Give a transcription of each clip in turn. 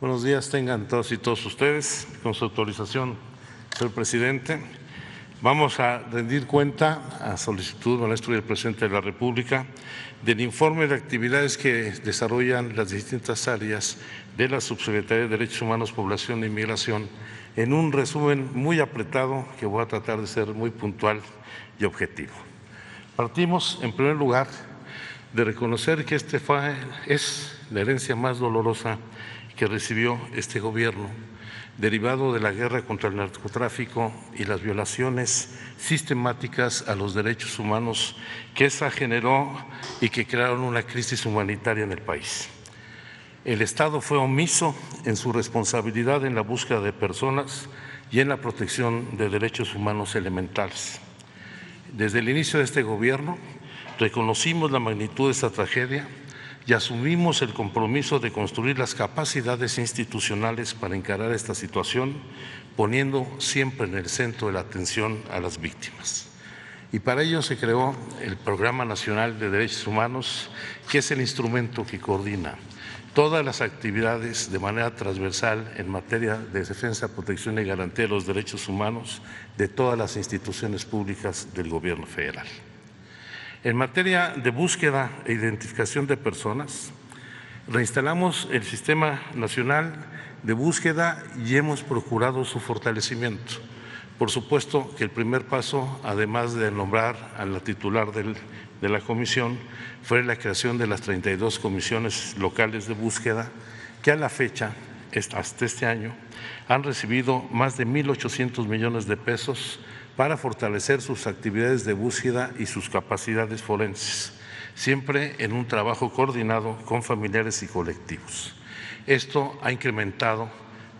Buenos días, tengan todos y todos ustedes. Con su autorización, señor presidente, vamos a rendir cuenta, a solicitud nuestra y del presidente de la República, del informe de actividades que desarrollan las distintas áreas de la Subsecretaría de Derechos Humanos, Población e Inmigración, en un resumen muy apretado que voy a tratar de ser muy puntual y objetivo. Partimos, en primer lugar, de reconocer que es la herencia más dolorosa que recibió este gobierno, derivado de la guerra contra el narcotráfico y las violaciones sistemáticas a los derechos humanos que esa generó y que crearon una crisis humanitaria en el país. El Estado fue omiso en su responsabilidad en la búsqueda de personas y en la protección de derechos humanos elementales. Desde el inicio de este gobierno reconocimos la magnitud de esta tragedia y asumimos el compromiso de construir las capacidades institucionales para encarar esta situación, poniendo siempre en el centro de la atención a las víctimas. Y para ello se creó el Programa Nacional de Derechos Humanos, que es el instrumento que coordina todas las actividades de manera transversal en materia de defensa, protección y garantía de los derechos humanos de todas las instituciones públicas del Gobierno federal. En materia de búsqueda e identificación de personas, reinstalamos el Sistema Nacional de Búsqueda y hemos procurado su fortalecimiento. Por supuesto que el primer paso, además de nombrar a la titular de la comisión, fue la creación de las 32 comisiones locales de búsqueda que a la fecha, hasta este año, han recibido más de 1.800 millones de pesos para fortalecer sus actividades de búsqueda y sus capacidades forenses, siempre en un trabajo coordinado con familiares y colectivos. Esto ha incrementado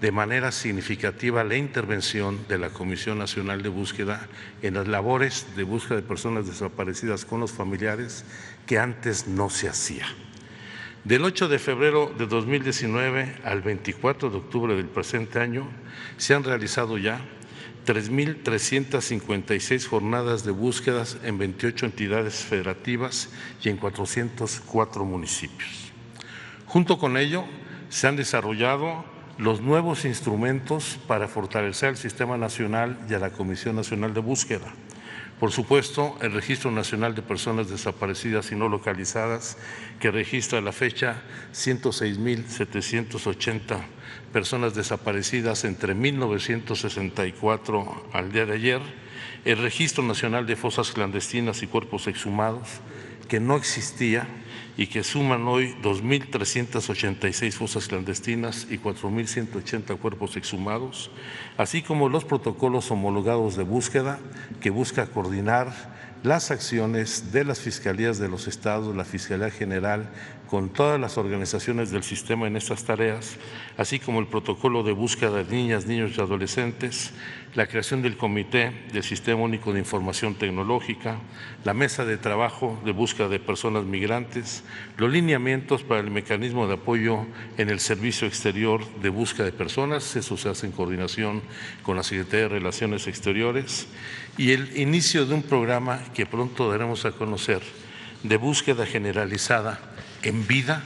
de manera significativa la intervención de la Comisión Nacional de Búsqueda en las labores de búsqueda de personas desaparecidas con los familiares, que antes no se hacía. Del 8 de febrero de 2019 al 24 de octubre del presente año se han realizado ya 3.356 jornadas de búsquedas en 28 entidades federativas y en 404 municipios. Junto con ello, se han desarrollado los nuevos instrumentos para fortalecer el Sistema Nacional y a la Comisión Nacional de Búsqueda. Por supuesto, el Registro Nacional de Personas Desaparecidas y No Localizadas, que registra a la fecha 106.780 personas desaparecidas entre 1964 al día de ayer, el Registro Nacional de Fosas Clandestinas y Cuerpos Exhumados, que no existía y que suman hoy 2.386 fosas clandestinas y 4.180 cuerpos exhumados, así como los protocolos homologados de búsqueda que busca coordinar las acciones de las fiscalías de los estados, la Fiscalía General, con todas las organizaciones del sistema en estas tareas, así como el protocolo de búsqueda de niñas, niños y adolescentes, la creación del Comité del Sistema Único de Información Tecnológica, la mesa de trabajo de búsqueda de personas migrantes, los lineamientos para el mecanismo de apoyo en el Servicio Exterior de Búsqueda de Personas, eso se hace en coordinación con la Secretaría de Relaciones Exteriores, y el inicio de un programa que pronto daremos a conocer de búsqueda generalizada en vida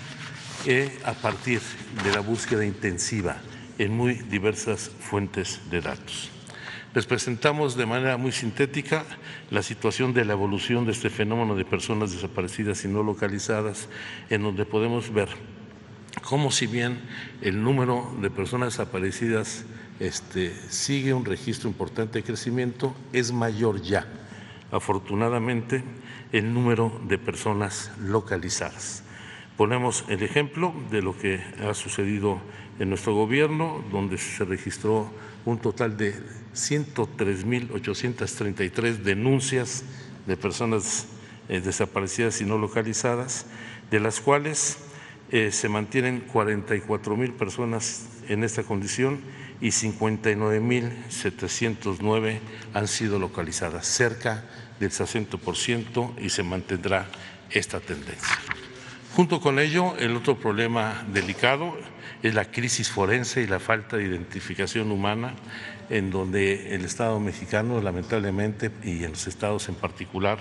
a partir de la búsqueda intensiva en muy diversas fuentes de datos. Les presentamos de manera muy sintética la situación de la evolución de este fenómeno de personas desaparecidas y no localizadas, en donde podemos ver cómo, si bien el número de personas desaparecidas sigue un registro importante de crecimiento, es mayor ya, afortunadamente, el número de personas localizadas. Ponemos el ejemplo de lo que ha sucedido en nuestro gobierno, donde se registró un total de 103.833 denuncias de personas desaparecidas y no localizadas, de las cuales se mantienen 44.000 personas en esta condición y 59.709 han sido localizadas, cerca del 60%, y se mantendrá esta tendencia. Junto con ello, el otro problema delicado es la crisis forense y la falta de identificación humana, en donde el Estado mexicano, lamentablemente, y en los estados en particular,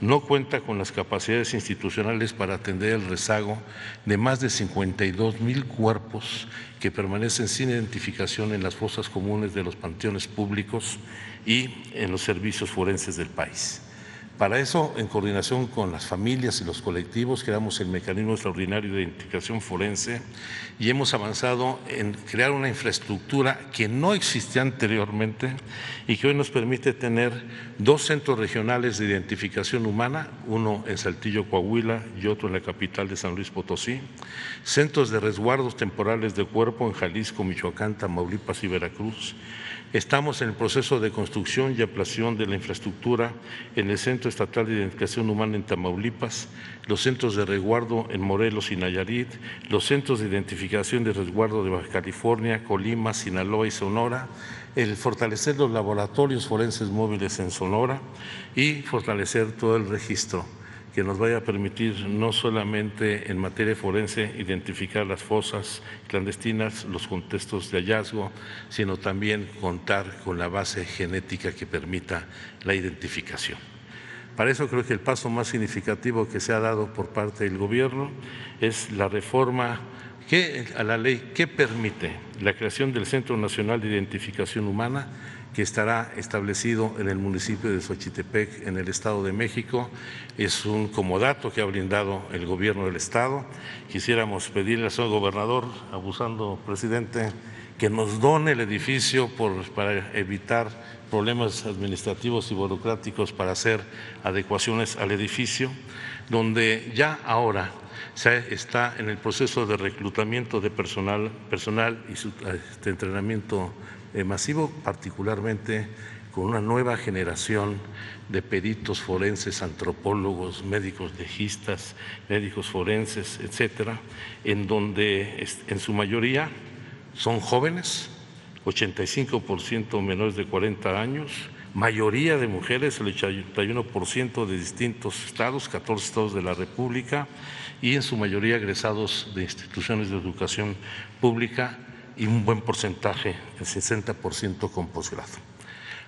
no cuenta con las capacidades institucionales para atender el rezago de más de 52,000 cuerpos que permanecen sin identificación en las fosas comunes de los panteones públicos y en los servicios forenses del país. Para eso, en coordinación con las familias y los colectivos, creamos el Mecanismo Extraordinario de Identificación Forense y hemos avanzado en crear una infraestructura que no existía anteriormente y que hoy nos permite tener 2 centros regionales de identificación humana, uno en Saltillo, Coahuila, y otro en la capital de San Luis Potosí, centros de resguardos temporales de cuerpo en Jalisco, Michoacán, Tamaulipas y Veracruz. Estamos en el proceso de construcción y ampliación de la infraestructura en el Centro Estatal de Identificación Humana en Tamaulipas, los centros de resguardo en Morelos y Nayarit, los centros de identificación y resguardo de Baja California, Colima, Sinaloa y Sonora, el fortalecer los laboratorios forenses móviles en Sonora y fortalecer todo el registro que nos vaya a permitir no solamente en materia forense identificar las fosas clandestinas, los contextos de hallazgo, sino también contar con la base genética que permita la identificación. Para eso creo que el paso más significativo que se ha dado por parte del Gobierno es la reforma a la ley que permite la creación del Centro Nacional de Identificación Humana, que estará establecido en el municipio de Xochitepec, en el Estado de México. Es un comodato que ha brindado el Gobierno del Estado. Quisiéramos pedirle al señor gobernador, abusando, presidente, que nos done el edificio para evitar problemas administrativos y burocráticos para hacer adecuaciones al edificio, donde ya ahora se está en el proceso de reclutamiento de personal y su entrenamiento masivo, particularmente con una nueva generación de peritos forenses, antropólogos, médicos legistas, médicos forenses, etcétera, en donde en su mayoría son jóvenes, 85% menores de 40 años, mayoría de mujeres, el 81% de distintos estados, 14 estados de la República, y en su mayoría egresados de instituciones de educación pública y un buen porcentaje, el 60% con posgrado.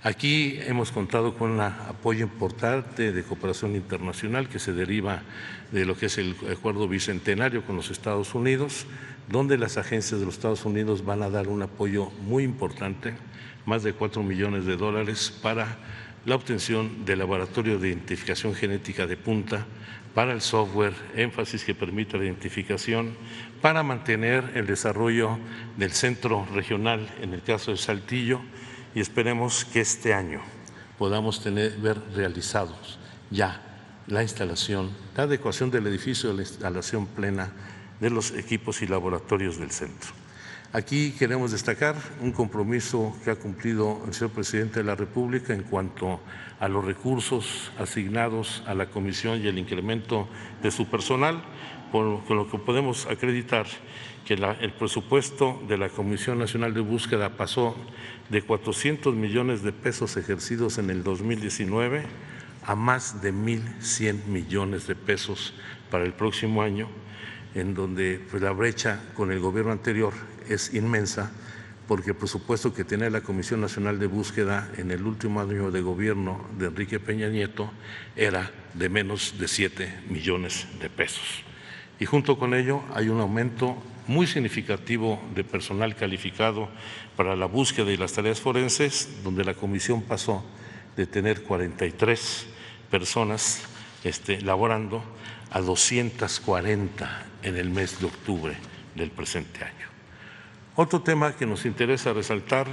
Aquí hemos contado con un apoyo importante de cooperación internacional que se deriva de lo que es el acuerdo bicentenario con los Estados Unidos, donde las agencias de los Estados Unidos van a dar un apoyo muy importante, más de $4 millones para la obtención del laboratorio de identificación genética de punta, para el software, énfasis que permita la identificación, para mantener el desarrollo del centro regional en el caso de Saltillo, y esperemos que este año podamos ver realizados ya la instalación, la adecuación del edificio, la instalación plena de los equipos y laboratorios del centro. Aquí queremos destacar un compromiso que ha cumplido el señor presidente de la República en cuanto a los recursos asignados a la comisión y el incremento de su personal, con lo que podemos acreditar que el presupuesto de la Comisión Nacional de Búsqueda pasó de 400 millones de pesos ejercidos en el 2019 a más de 1,100 millones de pesos para el próximo año, en donde la brecha con el gobierno anterior es inmensa, porque el presupuesto que tenía la Comisión Nacional de Búsqueda en el último año de gobierno de Enrique Peña Nieto era de menos de 7 millones de pesos. Y junto con ello hay un aumento muy significativo de personal calificado para la búsqueda y las tareas forenses, donde la comisión pasó de tener 43 personas laborando a 240 en el mes de octubre del presente año. Otro tema que nos interesa resaltar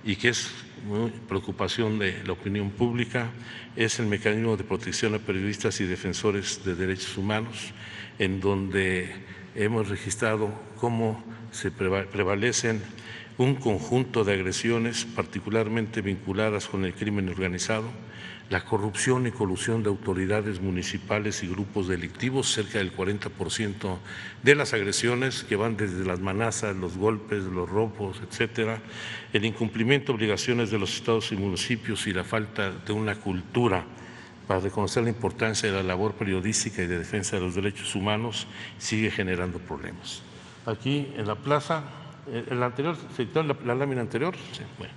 y que es muy preocupación de la opinión pública es el mecanismo de protección a periodistas y defensores de derechos humanos, en donde hemos registrado cómo se prevalecen un conjunto de agresiones particularmente vinculadas con el crimen organizado, la corrupción y colusión de autoridades municipales y grupos delictivos, cerca del 40% de las agresiones que van desde las amenazas, los golpes, los robos, etcétera, el incumplimiento de obligaciones de los estados y municipios y la falta de una cultura para reconocer la importancia de la labor periodística y de defensa de los derechos humanos, sigue generando problemas. Aquí en la plaza, en la anterior, ¿se quitó la lámina anterior? Sí, bueno.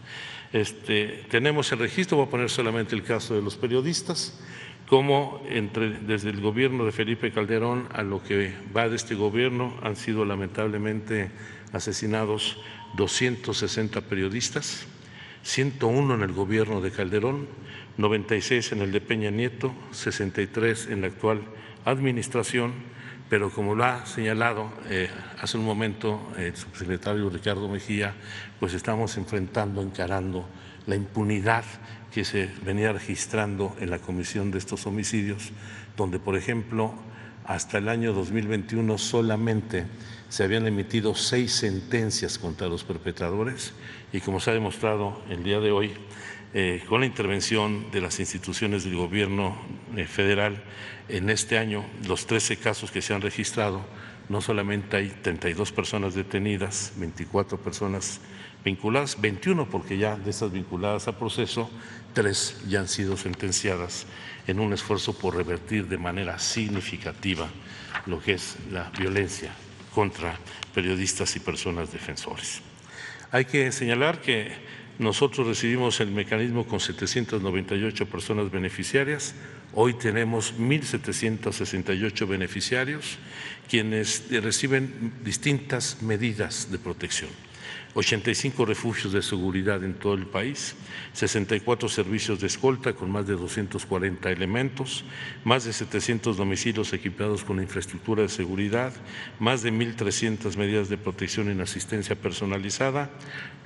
Tenemos el registro, voy a poner solamente el caso de los periodistas, como desde el gobierno de Felipe Calderón a lo que va de este gobierno han sido lamentablemente asesinados 260 periodistas, 101 en el gobierno de Calderón, 96 en el de Peña Nieto, 63 en la actual administración, pero como lo ha señalado hace un momento el subsecretario Ricardo Mejía, pues estamos encarando la impunidad que se venía registrando en la comisión de estos homicidios, donde, por ejemplo, hasta el año 2021 solamente se habían emitido 6 sentencias contra los perpetradores y, como se ha demostrado el día de hoy, con la intervención de las instituciones del gobierno federal, en este año los 13 casos que se han registrado, no solamente hay 32 personas detenidas, 24 personas vinculadas, 21 porque ya de esas vinculadas a proceso, 3 ya han sido sentenciadas en un esfuerzo por revertir de manera significativa lo que es la violencia contra periodistas y personas defensores. Hay que señalar que nosotros recibimos el mecanismo con 798 personas beneficiarias, hoy tenemos 1.768 beneficiarios, quienes reciben distintas medidas de protección. 85 refugios de seguridad en todo el país, 64 servicios de escolta con más de 240 elementos, más de 700 domicilios equipados con infraestructura de seguridad, más de 1.300 medidas de protección en asistencia personalizada.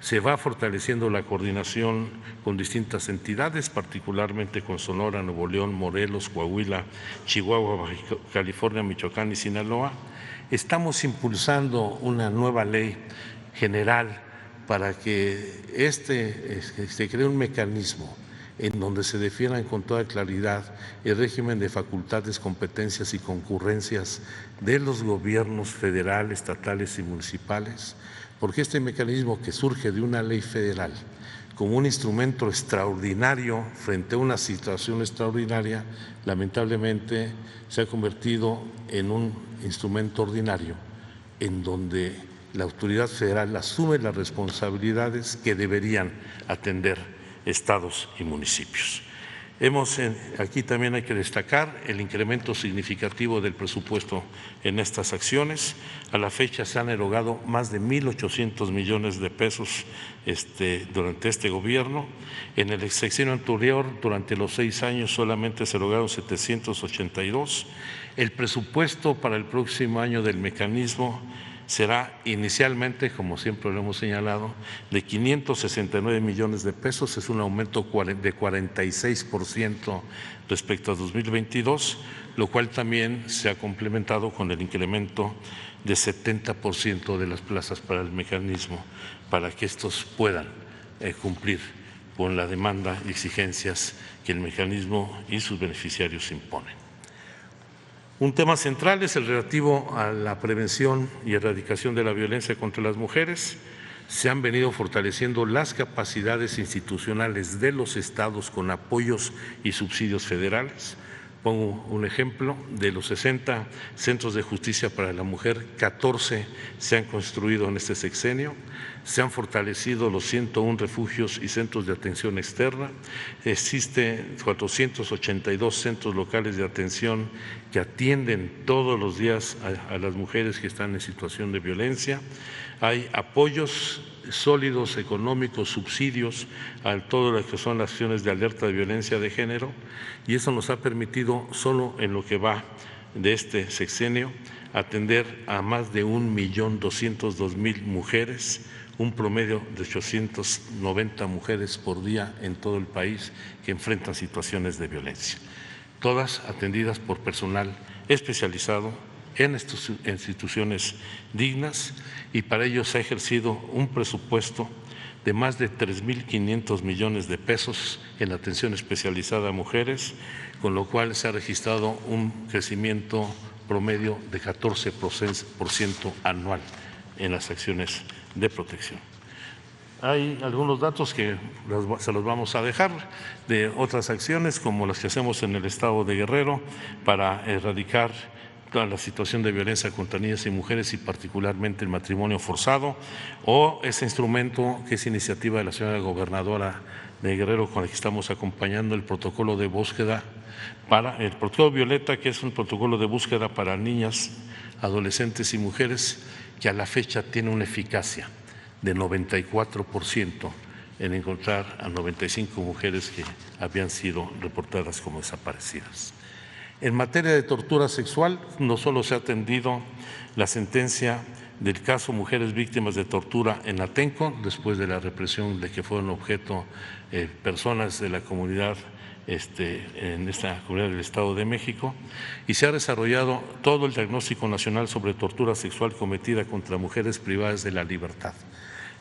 Se va fortaleciendo la coordinación con distintas entidades, particularmente con Sonora, Nuevo León, Morelos, Coahuila, Chihuahua, Baja California, Michoacán y Sinaloa. Estamos impulsando una nueva ley general para que se cree un mecanismo en donde se definan con toda claridad el régimen de facultades, competencias y concurrencias de los gobiernos federal, estatales y municipales, porque este mecanismo que surge de una ley federal como un instrumento extraordinario frente a una situación extraordinaria, lamentablemente se ha convertido en un instrumento ordinario en donde la autoridad federal asume las responsabilidades que deberían atender estados y municipios. Aquí también hay que destacar el incremento significativo del presupuesto en estas acciones. A la fecha se han erogado más de 1.800 millones de pesos durante este gobierno. En el sexenio anterior, durante los 6 años, solamente se erogaron 782. El presupuesto para el próximo año del mecanismo será inicialmente, como siempre lo hemos señalado, de 569 millones de pesos, es un aumento de 46% respecto a 2022, lo cual también se ha complementado con el incremento de 70% de las plazas para el mecanismo, para que estos puedan cumplir con la demanda y exigencias que el mecanismo y sus beneficiarios imponen. Un tema central es el relativo a la prevención y erradicación de la violencia contra las mujeres. Se han venido fortaleciendo las capacidades institucionales de los estados con apoyos y subsidios federales. Pongo un ejemplo, de los 60 centros de justicia para la mujer, 14 se han construido en este sexenio, se han fortalecido los 101 refugios y centros de atención externa, existen 482 centros locales de atención que atienden todos los días a las mujeres que están en situación de violencia, hay apoyos sólidos económicos, subsidios a todo lo que son las acciones de alerta de violencia de género, y eso nos ha permitido solo en lo que va de este sexenio atender a más de 1.202.000 mujeres, un promedio de 890 mujeres por día en todo el país que enfrentan situaciones de violencia, todas atendidas por personal especializado en estas instituciones dignas, y para ello se ha ejercido un presupuesto de más de 3.500 millones de pesos en atención especializada a mujeres, con lo cual se ha registrado un crecimiento promedio de 14% anual en las acciones de protección. Hay algunos datos que se los vamos a dejar de otras acciones como las que hacemos en el estado de Guerrero para erradicar toda la situación de violencia contra niñas y mujeres y particularmente el matrimonio forzado, o ese instrumento que es iniciativa de la señora gobernadora de Guerrero con el que estamos acompañando el protocolo de búsqueda para el protocolo Violeta, que es un protocolo de búsqueda para niñas, adolescentes y mujeres que a la fecha tiene una eficacia de 94% en encontrar a 95 mujeres que habían sido reportadas como desaparecidas. En materia de tortura sexual, no solo se ha atendido la sentencia del caso Mujeres Víctimas de Tortura en Atenco, después de la represión de que fueron objeto personas de la comunidad en esta comunidad del Estado de México, y se ha desarrollado todo el diagnóstico nacional sobre tortura sexual cometida contra mujeres privadas de la libertad.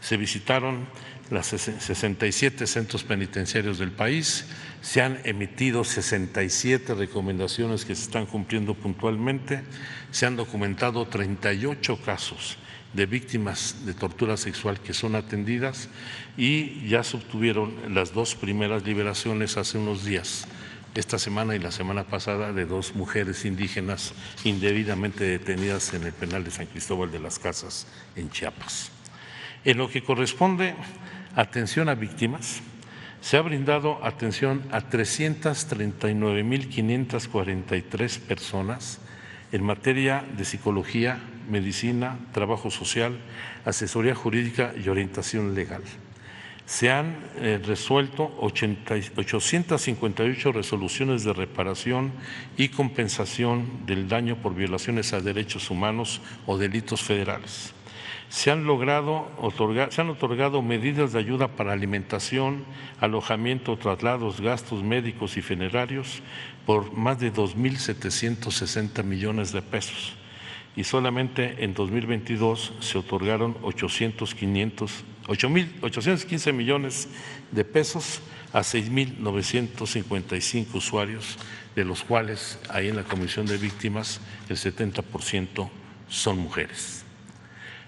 Se visitaron los 67 centros penitenciarios del país, se han emitido 67 recomendaciones que se están cumpliendo puntualmente, se han documentado 38 casos de víctimas de tortura sexual que son atendidas y ya se obtuvieron las 2 primeras liberaciones hace unos días, esta semana y la semana pasada, de 2 mujeres indígenas indebidamente detenidas en el penal de San Cristóbal de las Casas en Chiapas. En lo que corresponde a atención a víctimas, se ha brindado atención a 339.543 personas en materia de psicología, medicina, trabajo social, asesoría jurídica y orientación legal. Se han resuelto 858 resoluciones de reparación y compensación del daño por violaciones a derechos humanos o delitos federales. Se han otorgado medidas de ayuda para alimentación, alojamiento, traslados, gastos médicos y funerarios por más de 2.760 millones de pesos. Y solamente en 2022 se otorgaron 8.815 millones de pesos a 6.955 usuarios, de los cuales ahí en la Comisión de Víctimas el 70% son mujeres.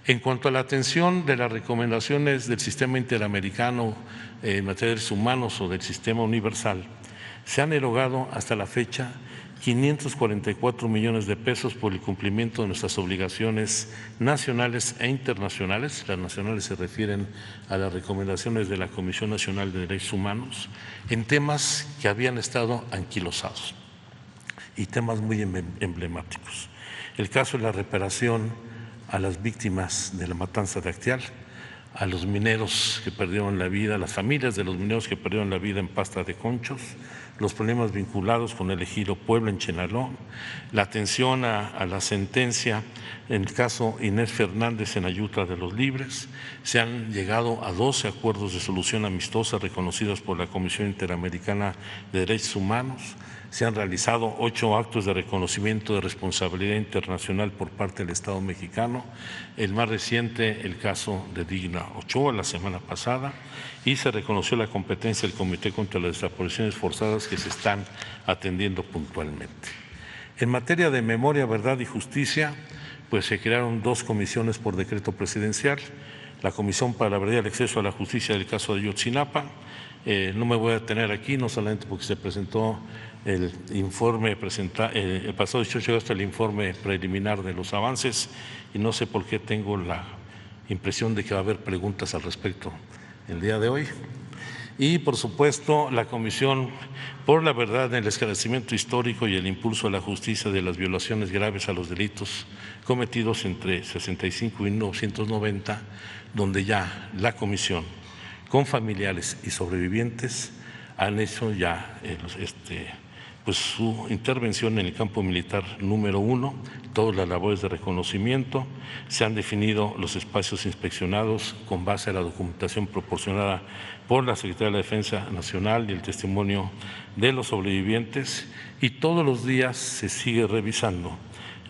En cuanto a la atención de las recomendaciones del Sistema Interamericano en materia de derechos humanos o del Sistema Universal, se han erogado hasta la fecha 544 millones de pesos por el cumplimiento de nuestras obligaciones nacionales e internacionales. Las nacionales se refieren a las recomendaciones de la Comisión Nacional de Derechos Humanos en temas que habían estado anquilosados y temas muy emblemáticos. El caso de la reparación a las víctimas de la matanza de Acteal, a los mineros que perdieron la vida, a las familias de los mineros que perdieron la vida en Pasta de Conchos, los problemas vinculados con el ejido Puebla en Chenaló, la atención a la sentencia en el caso Inés Fernández en Ayutla de los Libres. Se han llegado a 12 acuerdos de solución amistosa reconocidos por la Comisión Interamericana de Derechos Humanos. Se han realizado 8 actos de reconocimiento de responsabilidad internacional por parte del Estado mexicano, el más reciente, el caso de Digna Ochoa, la semana pasada, y se reconoció la competencia del Comité contra las Desapariciones Forzadas que se están atendiendo puntualmente. En materia de memoria, verdad y justicia, pues se crearon 2 comisiones por decreto presidencial, la Comisión para la Verdad y el Acceso a la Justicia del caso de Ayotzinapa. No me voy a detener aquí, no solamente porque se presentó el informe el pasado 18 de agosto, el informe preliminar de los avances, y no sé por qué tengo la impresión de que va a haber preguntas al respecto el día de hoy. Y por supuesto la Comisión por la Verdad, el Esclarecimiento Histórico y el Impulso a la Justicia de las violaciones graves a los delitos cometidos entre 65 y 1990, donde ya la Comisión, con familiares y sobrevivientes, han hecho ya pues su intervención en el campo militar número 1, todas las labores de reconocimiento, se han definido los espacios inspeccionados con base a la documentación proporcionada por la Secretaría de la Defensa Nacional y el testimonio de los sobrevivientes, y todos los días se sigue revisando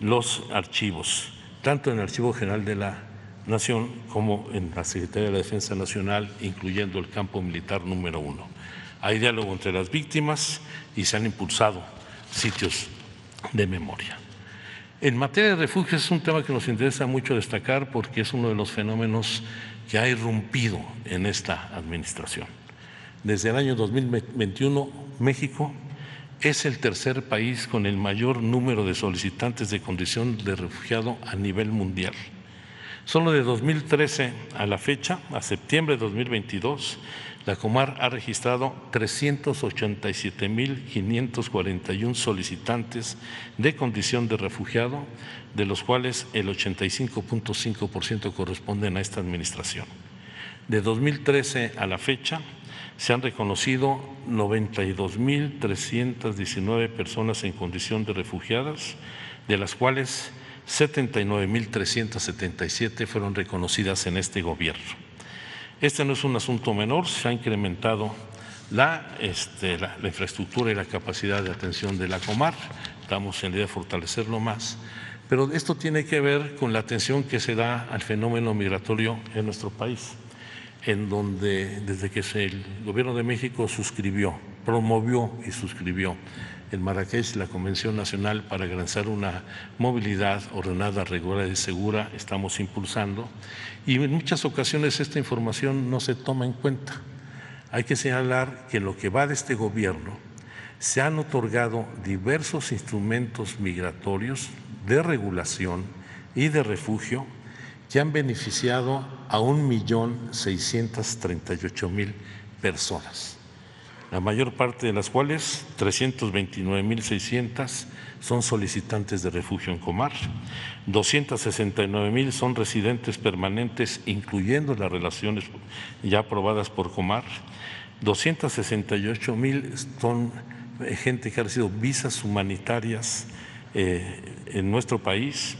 los archivos, tanto en el Archivo General de la Nación como en la Secretaría de la Defensa Nacional, incluyendo el campo militar número 1. Hay diálogo entre las víctimas y se han impulsado sitios de memoria. En materia de refugios es un tema que nos interesa mucho destacar porque es uno de los fenómenos que ha irrumpido en esta administración. Desde el año 2021, México es el tercer país con el mayor número de solicitantes de condición de refugiado a nivel mundial. Solo de 2013 a la fecha, a septiembre de 2022, la Comar ha registrado 387,541 solicitantes de condición de refugiado, de los cuales el 85,5% corresponden a esta administración. De 2013 a la fecha, se han reconocido 92,319 personas en condición de refugiadas, de las cuales 79,377 fueron reconocidas en este gobierno. Este no es un asunto menor, se ha incrementado la infraestructura y la capacidad de atención de la Comar, estamos en la idea de fortalecerlo más, pero esto tiene que ver con la atención que se da al fenómeno migratorio en nuestro país, en donde desde que el Gobierno de México promovió y suscribió en Marrakech la Convención Nacional para garantizar una movilidad ordenada, regular y segura, estamos impulsando, y en muchas ocasiones esta información no se toma en cuenta. Hay que señalar que en lo que va de este gobierno se han otorgado diversos instrumentos migratorios de regulación y de refugio que han beneficiado a 1,638,000 personas, la mayor parte de las cuales, 329,600, son solicitantes de refugio en Comar, 269,000 son residentes permanentes, incluyendo las relaciones ya aprobadas por Comar, 268,000 son gente que ha recibido visas humanitarias en nuestro país,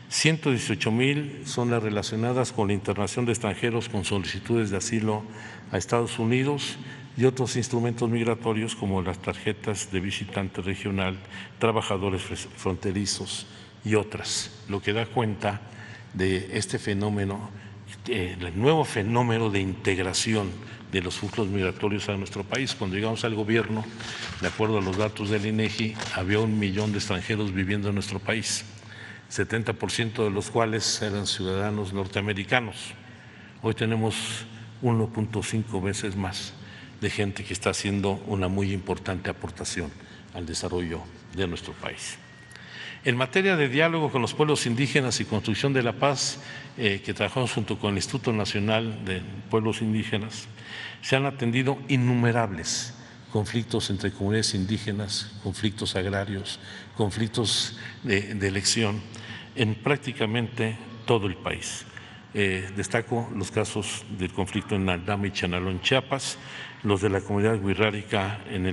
118,000 son las relacionadas con la internación de extranjeros con solicitudes de asilo a Estados Unidos y otros instrumentos migratorios como las tarjetas de visitante regional, trabajadores fronterizos y otras, lo que da cuenta de este fenómeno, el nuevo fenómeno de integración de los flujos migratorios a nuestro país. Cuando llegamos al gobierno, de acuerdo a los datos del INEGI, había 1 millón de extranjeros viviendo en nuestro país, 70% de los cuales eran ciudadanos norteamericanos. Hoy tenemos 1,5 veces más de gente que está haciendo una muy importante aportación al desarrollo de nuestro país. En materia de diálogo con los pueblos indígenas y construcción de la paz, que trabajamos junto con el Instituto Nacional de Pueblos Indígenas, se han atendido innumerables conflictos entre comunidades indígenas, conflictos agrarios, conflictos de elección en prácticamente todo el país. Destaco los casos del conflicto en Aldama y Chenaló, Chiapas, los de la comunidad wixárika en el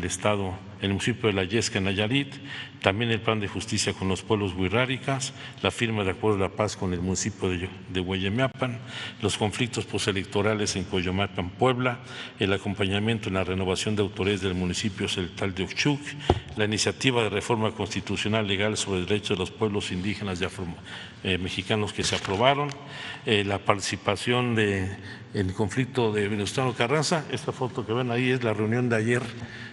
municipio de La Yesca, en Nayarit, también el plan de justicia con los pueblos wixárikas, la firma de acuerdo de la paz con el municipio de Hueyemapan, los conflictos postelectorales en Coyomacan, Puebla, el acompañamiento en la renovación de autoridades del municipio Celtal de Oxchuc, la iniciativa de reforma constitucional legal sobre derechos de los pueblos indígenas y mexicanos que se aprobaron, la participación en el conflicto de Venustiano Carranza. Esta foto que ven ahí es la reunión de ayer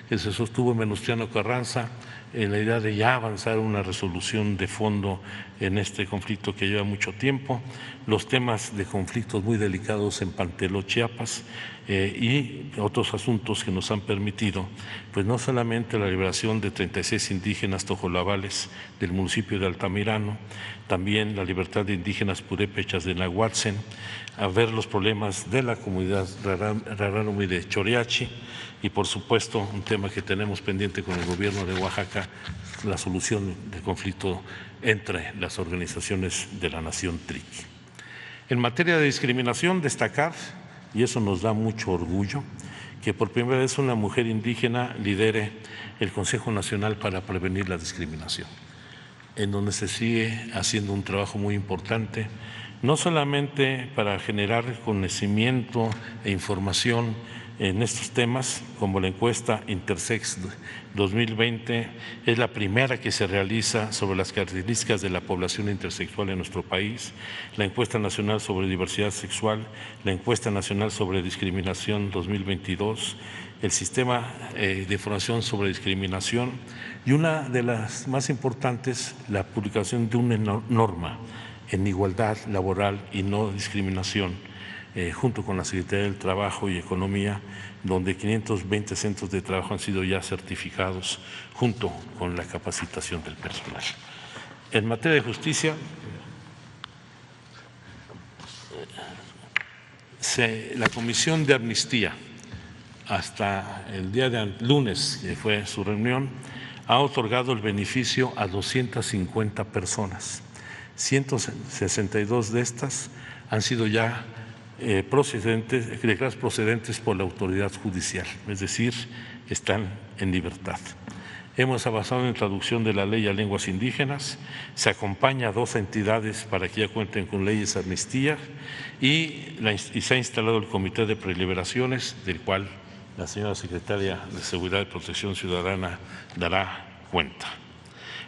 que se sostuvo en Venustiano Carranza en la idea de ya avanzar una resolución de fondo en este conflicto que lleva mucho tiempo, los temas de conflictos muy delicados en Panteló, Chiapas, y otros asuntos que nos han permitido, pues no solamente la liberación de 36 indígenas tojolabales del municipio de Altamirano, también la libertad de indígenas purépechas de Nahuatzen, a ver los problemas de la comunidad rarámuri de Choriachi y, por supuesto, un tema que tenemos pendiente con el gobierno de Oaxaca, la solución del conflicto entre las organizaciones de la nación Triqui. En materia de discriminación, destacar, y eso nos da mucho orgullo, que por primera vez una mujer indígena lidere el Consejo Nacional para Prevenir la Discriminación, en donde se sigue haciendo un trabajo muy importante, no solamente para generar conocimiento e información en estos temas, como la encuesta Intersex 2020, es la primera que se realiza sobre las características de la población intersexual en nuestro país, la encuesta nacional sobre diversidad sexual, la encuesta nacional sobre discriminación 2022, el sistema de información sobre discriminación y una de las más importantes, la publicación de una norma en igualdad laboral y no discriminación, junto con la Secretaría del Trabajo y Economía, donde 520 centros de trabajo han sido ya certificados junto con la capacitación del personal. En materia de justicia, la Comisión de Amnistía, hasta el día de lunes, que fue su reunión, ha otorgado el beneficio a 250 personas. 162 de estas han sido ya declaradas procedentes por la autoridad judicial, es decir, están en libertad. Hemos avanzado en traducción de la ley a lenguas indígenas, se acompaña a 2 entidades para que ya cuenten con leyes de amnistía y se ha instalado el Comité de Preliberaciones, del cual la señora Secretaria de Seguridad y Protección Ciudadana dará cuenta.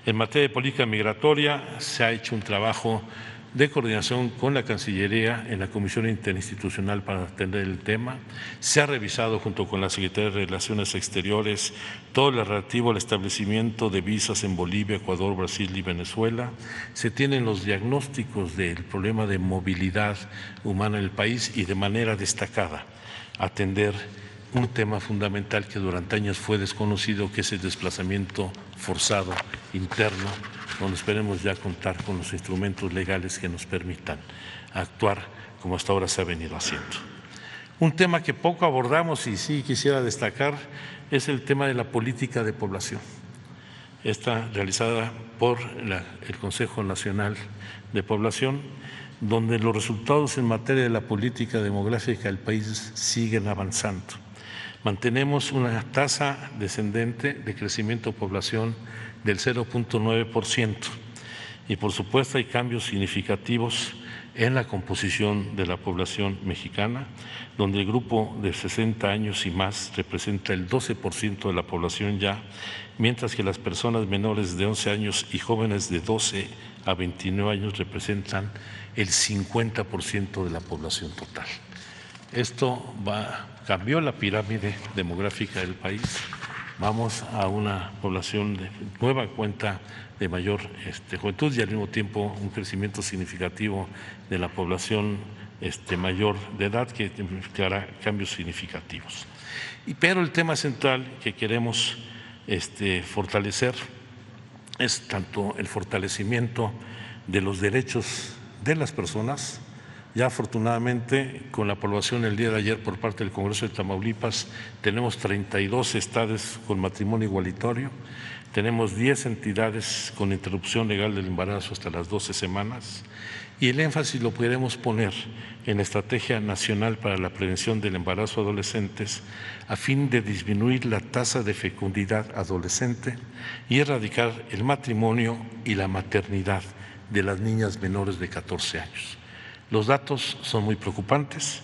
En materia de política migratoria se ha hecho un trabajo de coordinación con la Cancillería en la Comisión Interinstitucional para atender el tema. Se ha revisado junto con la Secretaría de Relaciones Exteriores todo lo relativo al establecimiento de visas en Bolivia, Ecuador, Brasil y Venezuela. Se tienen los diagnósticos del problema de movilidad humana en el país y de manera destacada atender un tema fundamental que durante años fue desconocido, que es el desplazamiento forzado interno, donde esperemos ya contar con los instrumentos legales que nos permitan actuar como hasta ahora se ha venido haciendo. Un tema que poco abordamos y sí quisiera destacar es el tema de la política de población. Está realizada por el Consejo Nacional de Población, donde los resultados en materia de la política demográfica del país siguen avanzando. Mantenemos una tasa descendente de crecimiento de población del 0.9% y por supuesto hay cambios significativos en la composición de la población mexicana, donde el grupo de 60 años y más representa el 12% de la población ya, mientras que las personas menores de 11 años y jóvenes de 12 a 29 años representan el 50% de la población total. Esto cambió la pirámide demográfica del país. Vamos a una población de nueva cuenta de mayor juventud y al mismo tiempo un crecimiento significativo de la población mayor de edad que implicará cambios significativos. Pero el tema central que queremos fortalecer es tanto el fortalecimiento de los derechos de las personas. Ya afortunadamente, con la aprobación el día de ayer por parte del Congreso de Tamaulipas, tenemos 32 estados con matrimonio igualitario, tenemos 10 entidades con interrupción legal del embarazo hasta las 12 semanas y el énfasis lo podremos poner en la Estrategia Nacional para la Prevención del Embarazo a Adolescentes a fin de disminuir la tasa de fecundidad adolescente y erradicar el matrimonio y la maternidad de las niñas menores de 14 años. Los datos son muy preocupantes.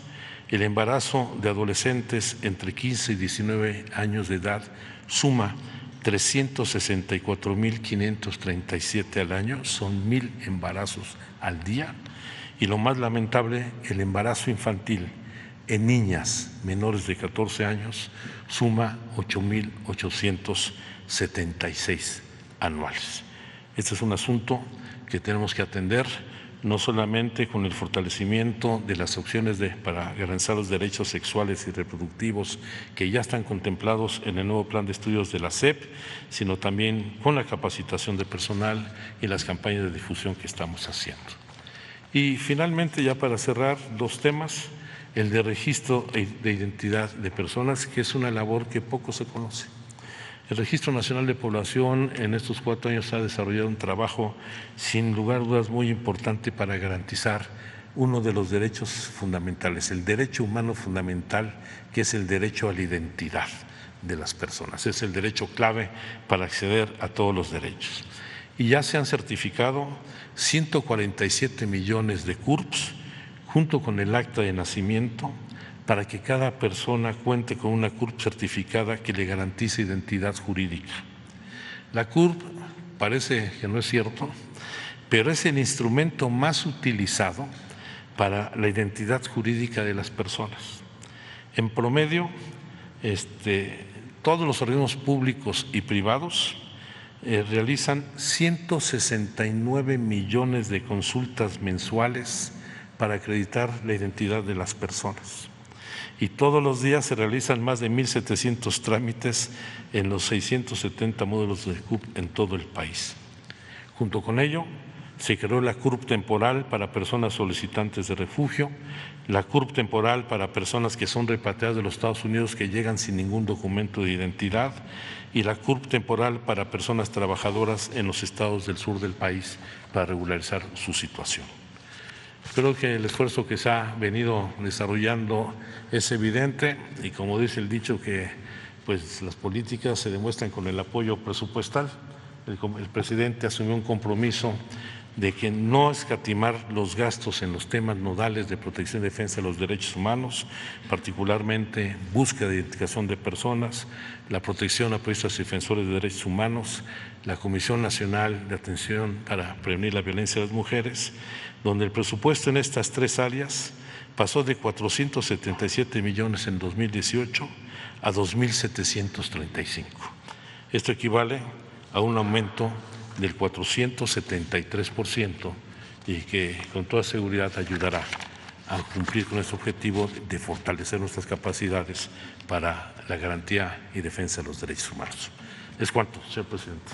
El embarazo de adolescentes entre 15 y 19 años de edad suma 364.537 al año, son 1,000 embarazos al día. Y lo más lamentable, el embarazo infantil en niñas menores de 14 años suma 8.876 anuales. Este es un asunto que tenemos que atender, no solamente con el fortalecimiento de las opciones para garantizar los derechos sexuales y reproductivos que ya están contemplados en el nuevo plan de estudios de la SEP, sino también con la capacitación de personal y las campañas de difusión que estamos haciendo. Y finalmente, ya para cerrar, 2 temas, el de registro de identidad de personas, que es una labor que poco se conoce. El Registro Nacional de Población en estos 4 años ha desarrollado un trabajo sin lugar a dudas muy importante para garantizar uno de los derechos fundamentales, el derecho humano fundamental, que es el derecho a la identidad de las personas. Es el derecho clave para acceder a todos los derechos. Y ya se han certificado 147 millones de CURPS, junto con el acta de nacimiento, para que cada persona cuente con una CURP certificada que le garantice identidad jurídica. La CURP parece que no es cierto, pero es el instrumento más utilizado para la identidad jurídica de las personas. En promedio, todos los organismos públicos y privados realizan 169 millones de consultas mensuales para acreditar la identidad de las personas. Y todos los días se realizan más de 1.700 trámites en los 670 módulos de CURP en todo el país. Junto con ello, se creó la CURP temporal para personas solicitantes de refugio, la CURP temporal para personas que son repatriadas de los Estados Unidos que llegan sin ningún documento de identidad y la CURP temporal para personas trabajadoras en los estados del sur del país para regularizar su situación. Creo que el esfuerzo que se ha venido desarrollando es evidente y, como dice el dicho, que pues las políticas se demuestran con el apoyo presupuestal. El presidente asumió un compromiso de que no escatimar los gastos en los temas nodales de protección y defensa de los derechos humanos, particularmente búsqueda de identificación de personas, la protección a periodistas y defensores de derechos humanos, la Comisión Nacional de Atención para Prevenir la Violencia de las Mujeres, donde el presupuesto en estas tres áreas pasó de 477 millones en 2018 a 2.735. Esto equivale a un aumento del 473% y que con toda seguridad ayudará a cumplir con ese objetivo de fortalecer nuestras capacidades para la garantía y defensa de los derechos humanos. Es cuanto, señor presidente.